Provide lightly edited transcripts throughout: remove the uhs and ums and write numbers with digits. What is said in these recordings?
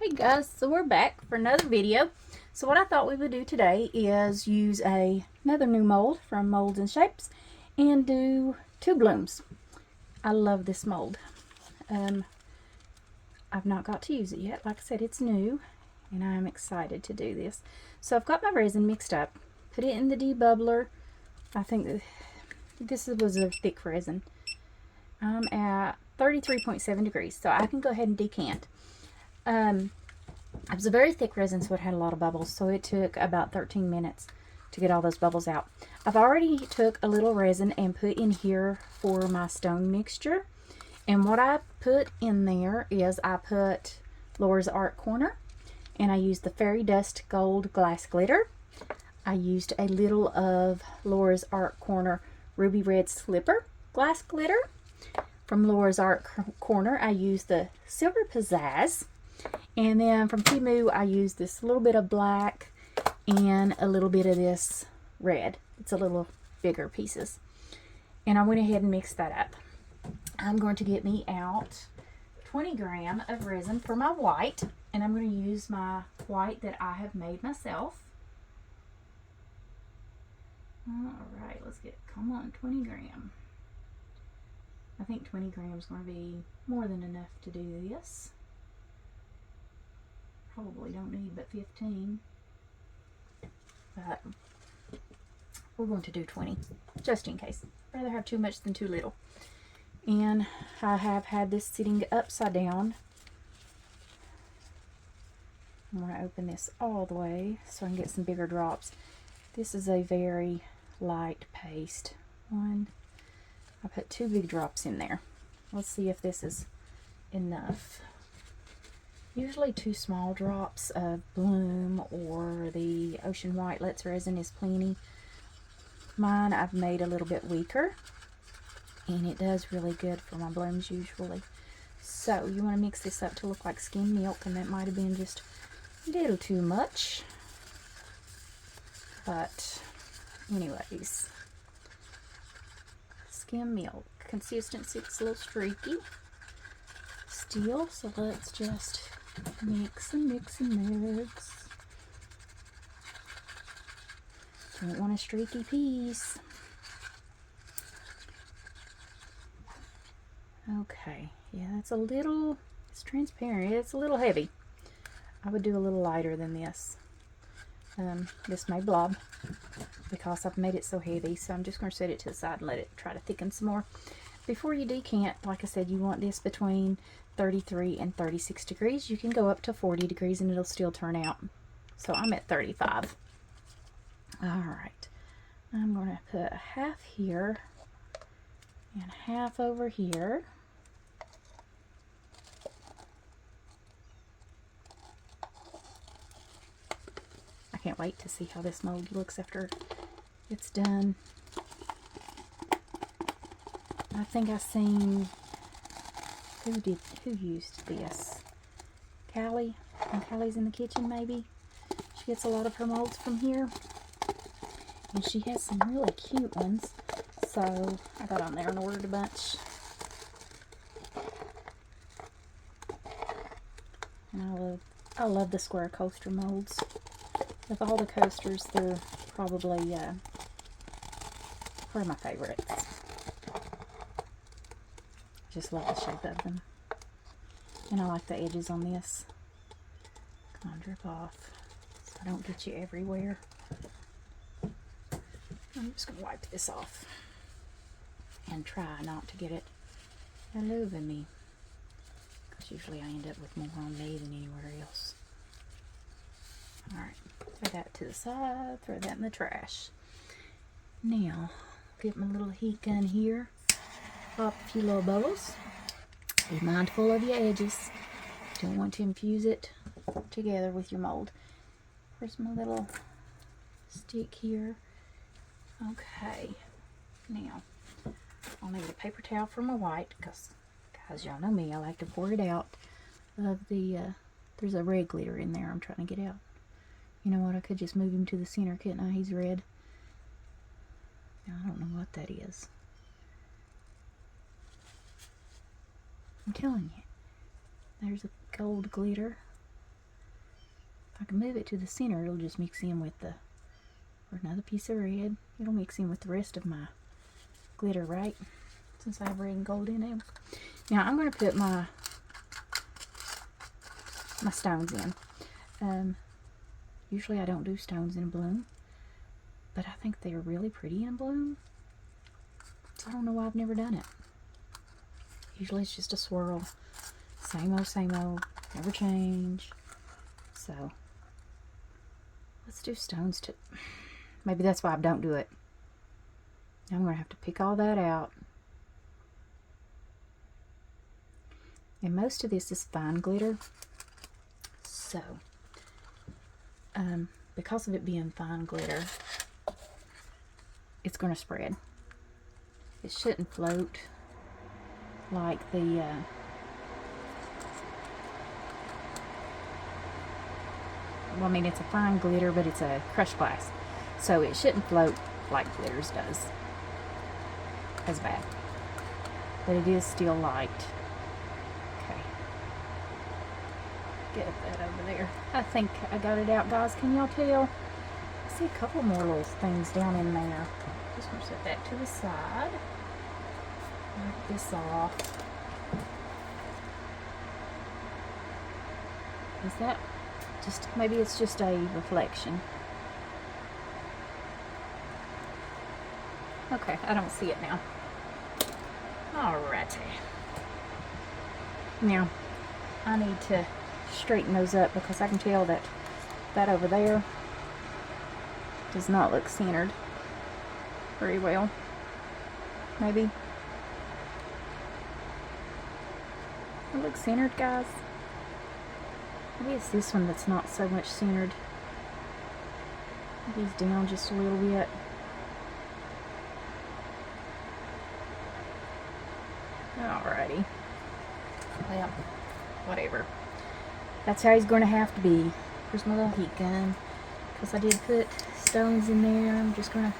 Hey guys, so we're back for another video. So what I thought we would do today is use another new mold from Molds and Shapes and do two blooms. I love this mold. I've not got to use it yet. Like I said, it's new and I'm excited to do this. So I've got my resin mixed up, put it in the debubbler. I think this was a thick resin. I'm at 33.7 degrees, so I can go ahead and decant. It was a very thick resin, so it had a lot of bubbles, so it took about 13 minutes to get all those bubbles out. I've already took a little resin and put in here for my stone mixture, and what I put in there is I put Laura's Art Corner, and I used the Fairy Dust Gold Glass Glitter. I used a little of Laura's Art Corner Ruby Red Slipper Glass Glitter. From Laura's Art Corner, I used the Silver Pizzazz. And then from Timu, I used this little bit of black and a little bit of this red. It's a little bigger pieces. And I went ahead and mixed that up. I'm going to get me out 20 grams of resin for my white. And I'm going to use my white that I have made myself. Alright, let's get, come on, 20 grams. I think 20 grams is going to be more than enough to do this. Probably don't need but 15. But we're going to do 20, just in case. I'd rather have too much than too little. And I have had this sitting upside down. I'm going to open this all the way so I can get some bigger drops. This is a very light paste. I put 2 big drops in there. Let's see if this is enough. Usually 2 small drops of Bloom or the Ocean White Let's Resin is plenty. Mine I've made a little bit weaker, and it does really good for my blooms usually. So you want to mix this up to look like skim milk, and that might have been just a little too much. But anyways, skim milk. Consistency, it's a little streaky still, so let's just mix and mix and mix. Don't want a streaky piece. Okay, yeah, it's it's transparent. It's a little heavy. I would do a little lighter than this. This may blob because I've made it so heavy, so I'm just going to set it to the side and let it try to thicken some more. Before you decant, like I said, you want this between 33 and 36 degrees. You can go up to 40 degrees and it'll still turn out. So I'm at 35. Alright, I'm going to put half here and half over here. I can't wait to see how this mold looks after it's done. I think I seen who used this? Callie, and Callie's in the kitchen maybe. She gets a lot of her molds from here, and she has some really cute ones. So I got on there and ordered a bunch. And I love the square coaster molds. Of all the coasters, they're probably one of my favorites. Just love the shape of them. And I like the edges on this. Come on, drip off so I don't get you everywhere. I'm just going to wipe this off and try not to get it all over me, because usually I end up with more on me than anywhere else. Alright, throw that to the side, throw that in the trash. Now, get my little heat gun here, pop a few little bubbles. Be mindful of your edges. Don't want to infuse it together with your mold. Where's my little stick here? Okay, now I'll need a paper towel for my white, because guys, y'all know me, I like to pour it out of the there's a red glitter in there I'm trying to get out. You know what, I could just move him to the center, couldn't I? He's red. I don't know what that is. I'm telling you, there's a gold glitter. If I can move it to the center, it'll just mix in with the, or another piece of red. It'll mix in with the rest of my glitter, right? Since I have red and gold in it. Now I'm going to put my stones in. Usually I don't do stones in bloom, but I think they are really pretty in bloom. So I don't know why I've never done it. Usually it's just a swirl. Same old, never change. So let's do stones too. Maybe that's why I don't do it. Now I'm going to have to pick all that out. And most of this is fine glitter. So, because of it being fine glitter, it's going to spread. It shouldn't float like the well, I mean, it's a fine glitter, but it's a crushed glass, so it shouldn't float like glitters does as bad, but it is still light. Okay, get that over there. I think I got it out, guys. Can y'all tell? I see a couple more little things down in there. Just gonna set that to the side. Wipe this off. Is that just, maybe it's just a reflection. Okay, I don't see it now. Alrighty. Now, I need to straighten those up because I can tell that that over there does not look centered very well. Maybe. It looks centered, guys. Maybe it's this one that's not so much centered. Maybe it's down just a little bit. Alrighty. Well, whatever. That's how he's going to have to be. Here's my little heat gun. Because I did put stones in there. I'm just going to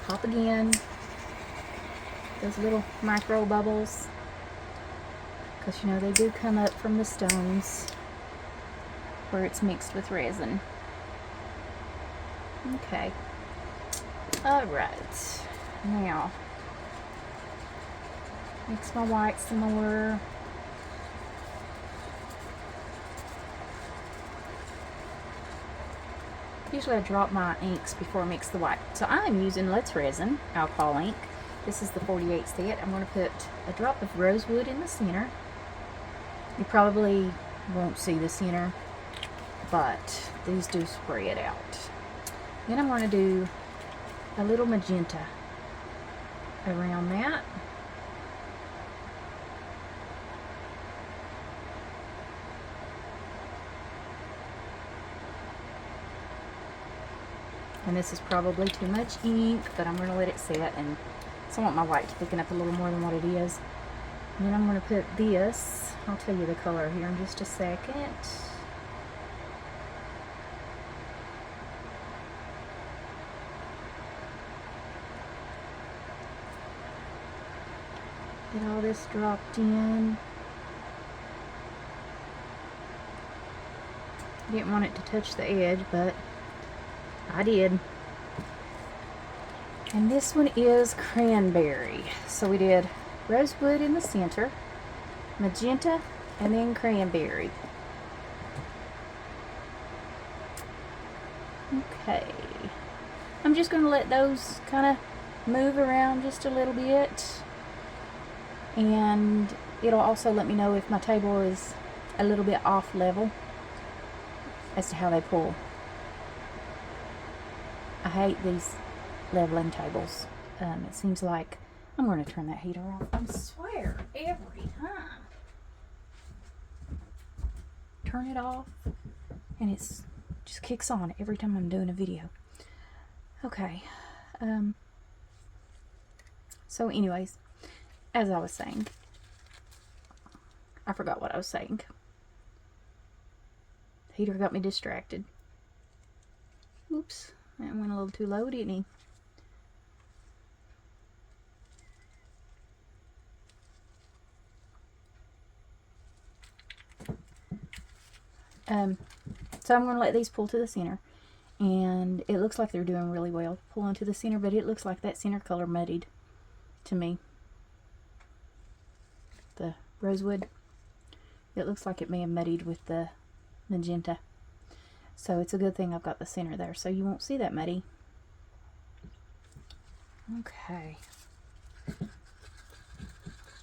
pop again. Those little micro bubbles. Because, you know, they do come up from the stones where it's mixed with resin. Okay. Alright. Now, mix my white some more. Usually I drop my inks before I mix the white. So I'm using Let's Resin alcohol ink. This is the 48 set. I'm going to put a drop of rosewood in the center. You probably won't see the center, but these do spread out. Then I'm going to do a little magenta around that. And this is probably too much ink, but I'm going to let it set, and so I want my white to thicken up a little more than what it is. And then I'm going to put this, I'll tell you the color here in just a second. Get all this dropped in. Didn't want it to touch the edge, but I did. And this one is cranberry. So we did rosewood in the center, magenta, and then cranberry. Okay. I'm just going to let those kind of move around just a little bit. And it'll also let me know if my table is a little bit off level as to how they pull. I hate these leveling tables. It seems like I'm going to turn that heater off. I swear, every time. Turn it off, and it's just kicks on every time I'm doing a video. Okay. So anyways, as I was saying, I forgot what I was saying. The heater got me distracted. Oops, that went a little too low, didn't he? So I'm going to let these pull to the center. And it looks like they're doing really well pulling to the center, but it looks like that center color muddied to me. The rosewood, it looks like it may have muddied with the magenta. So it's a good thing I've got the center there, so you won't see that muddy. Okay.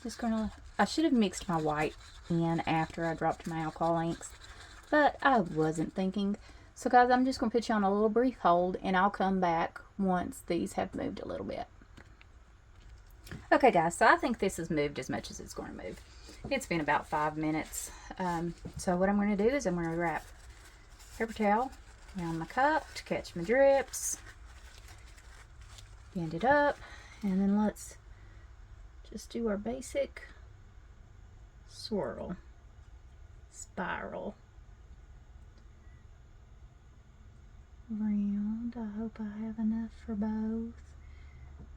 Just gonna, I should have mixed my white in after I dropped my alcohol inks, but I wasn't thinking. So guys, I'm just gonna put you on a little brief hold, and I'll come back once these have moved a little bit. Okay guys, so I think this has moved as much as it's going to move. It's been about 5 minutes. So what I'm going to do is I'm going to wrap paper towel around my cup to catch my drips. Bend it up, and then let's just do our basic swirl, spiral around. I hope I have enough for both.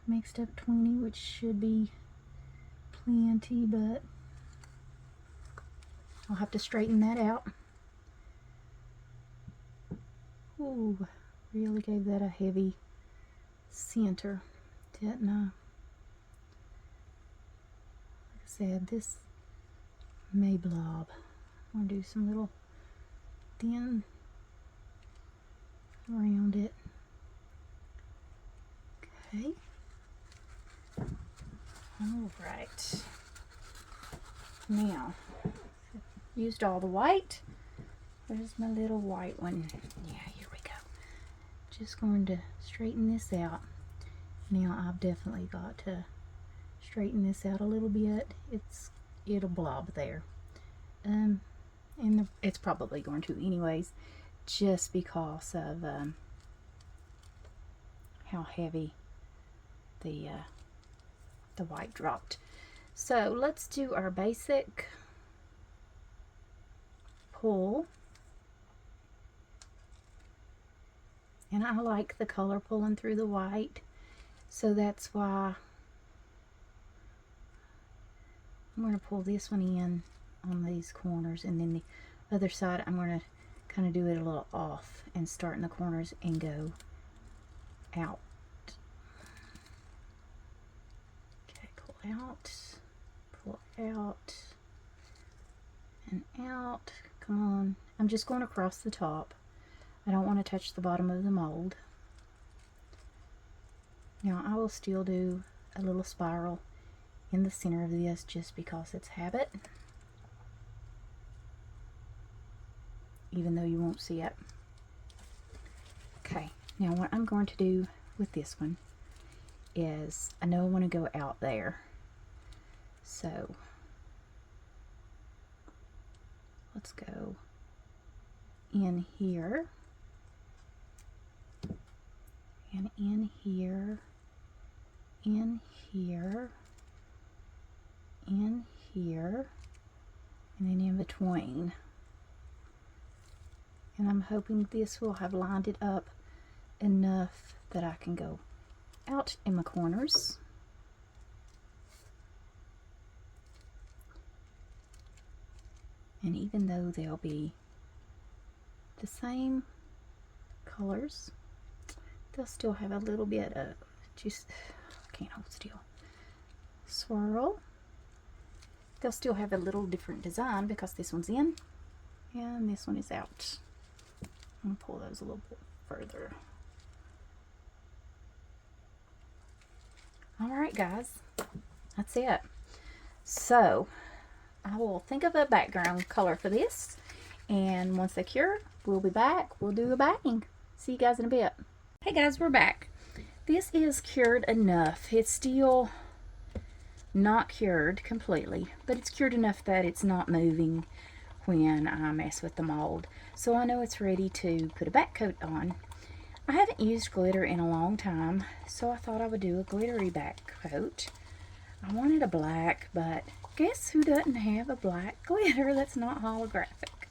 Mixed up 20, which should be plenty, but I'll have to straighten that out. Ooh, really gave that a heavy center, didn't I? Like I said, this may blob. I'm going to do some little thin around it. Okay. Alright. Now, used all the white. Where's my little white one? Yeah, here we go. Just going to straighten this out. Now I've definitely got to straighten this out a little bit. It'll blob there. And it's probably going to anyways, just because of how heavy the white dropped. So let's do our basic pull. And I like the color pulling through the white, so that's why I'm going to pull this one in on these corners, and then the other side I'm going to kind of do it a little off and start in the corners and go out. Okay, pull out, and out. Come on. I'm just going across the top. I don't want to touch the bottom of the mold. Now I will still do a little spiral in the center of this just because it's habit, even though you won't see it. Okay, now what I'm going to do with this one is, I know I want to go out there, so let's go in here and in here, in here, in here, and then in between. And I'm hoping this will have lined it up enough that I can go out in my corners. And even though they'll be the same colors, they'll still have a little bit of just, I can't hold still, swirl. They'll still have a little different design because this one's in and this one is out. I'm going to pull those a little bit further. Alright guys, that's it. So I will think of a background color for this, and once they cure, we'll be back. We'll do a backing. See you guys in a bit. Hey guys, we're back. This is cured enough. It's still not cured completely, but it's cured enough that it's not moving when I mess with the mold. So I know it's ready to put a back coat on. I haven't used glitter in a long time, so I thought I would do a glittery back coat. I wanted a black, but guess who doesn't have a black glitter that's not holographic?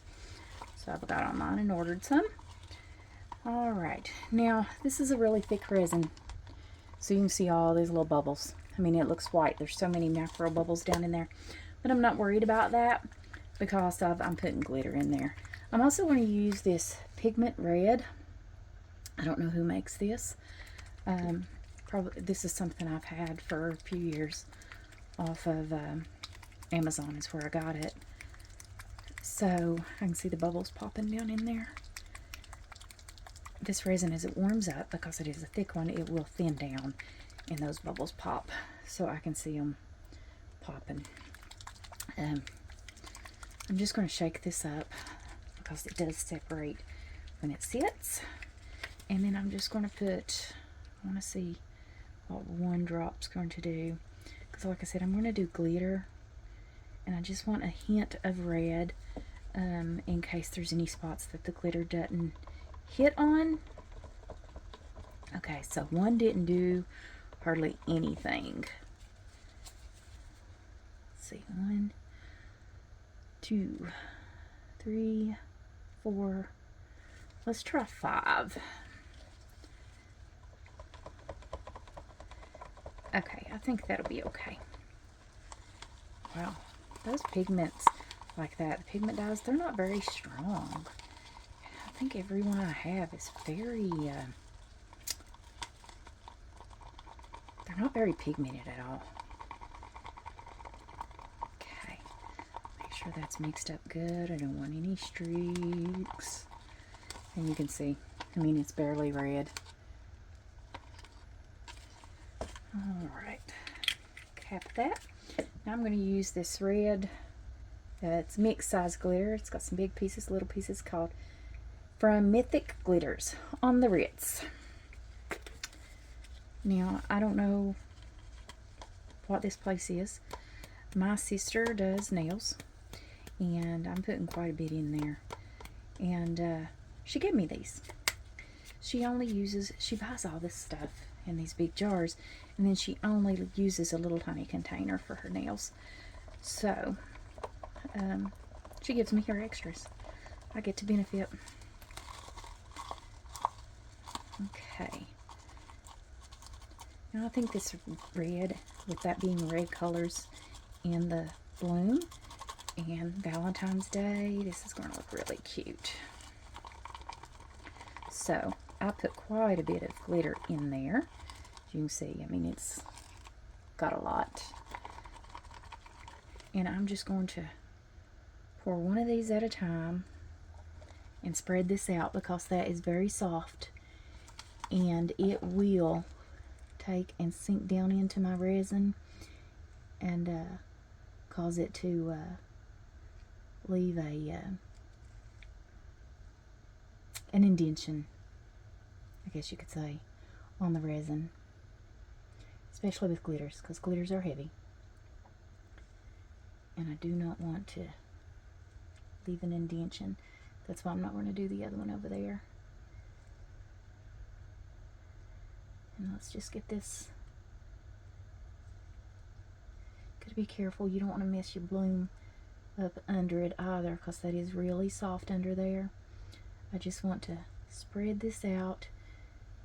So I've got online and ordered some. Alright, now this is a really thick resin, so you can see all these little bubbles. I mean, it looks white. There's so many macro bubbles down in there, but I'm not worried about that because I'm putting glitter in there. I'm also going to use this pigment red. I don't know who makes this. Probably this is something I've had for a few years off of Amazon is where I got it. So I can see the bubbles popping down in there. This resin, as it warms up, because it is a thick one, it will thin down and those bubbles pop. So I can see them popping. I'm just going to shake this up because it does separate when it sits. And then I'm just going to put, I want to see what one drop's going to do. Because like I said, I'm going to do glitter. And I just want a hint of red in case there's any spots that the glitter doesn't hit on. Okay, so one didn't do hardly anything. Let's see, 1, 2, 3, 4. Let's try 5. Okay, I think that'll be okay. Wow, those pigments like that, the pigment dyes, they're not very strong. I think every one I have is very, they're not very pigmented at all. Okay, make sure that's mixed up good. I don't want any streaks. And you can see, I mean, it's barely red. Alright, cap that. Now I'm going to use this red, it's mixed size glitter. It's got some big pieces, little pieces, called from Mythic Glitters on the Ritz. Now, I don't know what this place is. My sister does nails, and I'm putting quite a bit in there. And she gave me these. She buys all this stuff in these big jars, and then she only uses a little tiny container for her nails. So she gives me her extras. I get to benefit. Okay, now I think this red, with that being red colors in the bloom and Valentine's Day, this is going to look really cute. So I put quite a bit of glitter in there. As you can see, I mean, it's got a lot. And I'm just going to pour one of these at a time and spread this out because that is very soft and it will take and sink down into my resin and cause it to leave an indentation, I guess you could say, on the resin, especially with glitters, because glitters are heavy, and I do not want to leave an indentation. That's why I'm not going to do the other one over there. And let's just get this. Gotta be careful, you don't want to mess your bloom up under it either, because that is really soft under there. I just want to spread this out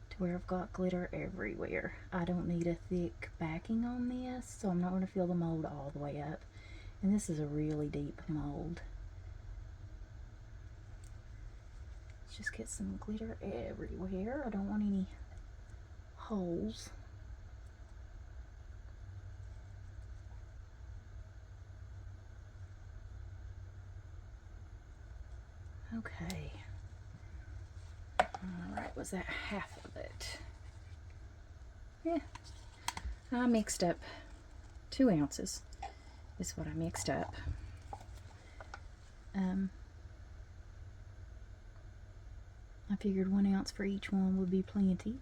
to where I've got glitter everywhere. I don't need a thick backing on this, so I'm not going to fill the mold all the way up. And this is a really deep mold. Let's just get some glitter everywhere. I don't want any holes. Okay. Alright, was that half of it? Yeah. I mixed up 2 ounces is what I mixed up. I figured 1 ounce for each one would be plenty.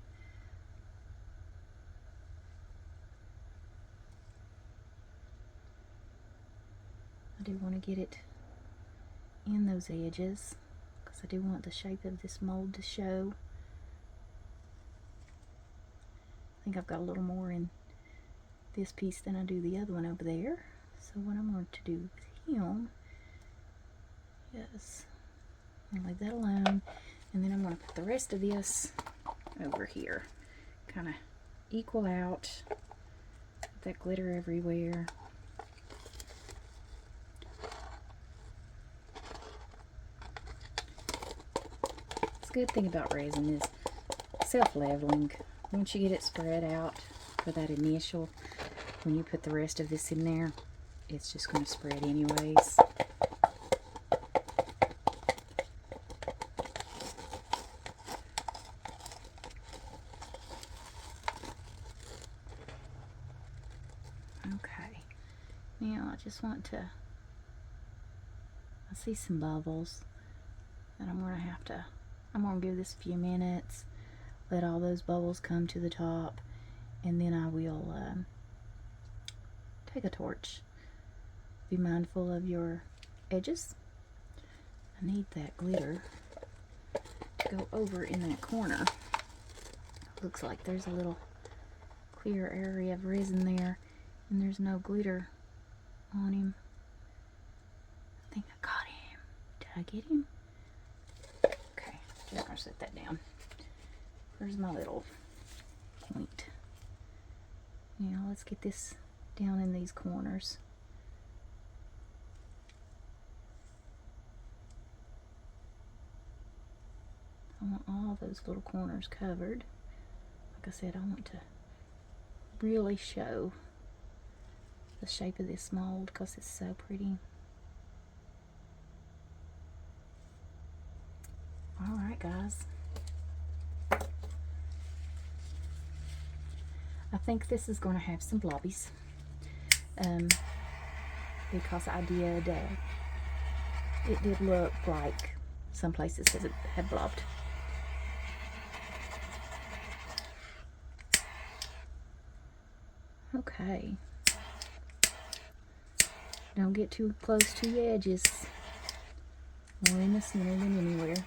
I do want to get it in those edges because I do want the shape of this mold to show. I think I've got a little more in this piece than I do the other one over there. So what I'm going to do with him is I'm going to leave that alone, and then I'm going to put the rest of this over here. Kind of equal out, put that glitter everywhere. good thing about resin is self-leveling. Once you get it spread out for that initial, when you put the rest of this in there, it's just going to spread anyways. Okay, now I just want to, I see some bubbles that I'm going to give this a few minutes, let all those bubbles come to the top, and then I will take a torch. Be mindful of your edges. I need that glitter to go over in that corner. Looks like there's a little clear area of resin there, and there's no glitter on him. I think I got him. Did I get him? Okay, just gonna set that down. Where's my little point? Now let's get this down in these corners. I want all those little corners covered. Like I said, I want to really show the shape of this mold because it's so pretty. Alright guys, I think this is going to have some blobbies because I did, it did look like some places it had blobbed. Okay, don't get too close to the edges, more in the center than anywhere.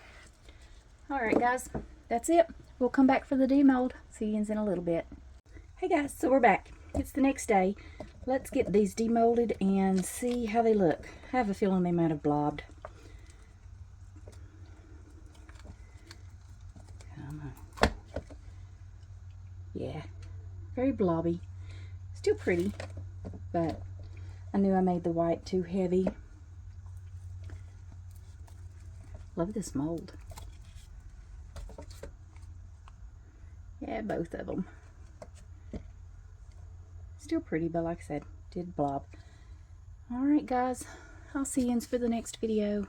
Alright guys, that's it. We'll come back for the demold. See you in a little bit. Hey guys, so we're back. It's the next day. Let's get these demolded and see how they look. I have a feeling they might have blobbed. Come on. Yeah, very blobby. Still pretty, but I knew I made the white too heavy. Love this mold. Yeah, both of them. Still pretty, but like I said, did blob. Alright guys, I'll see you for the next video.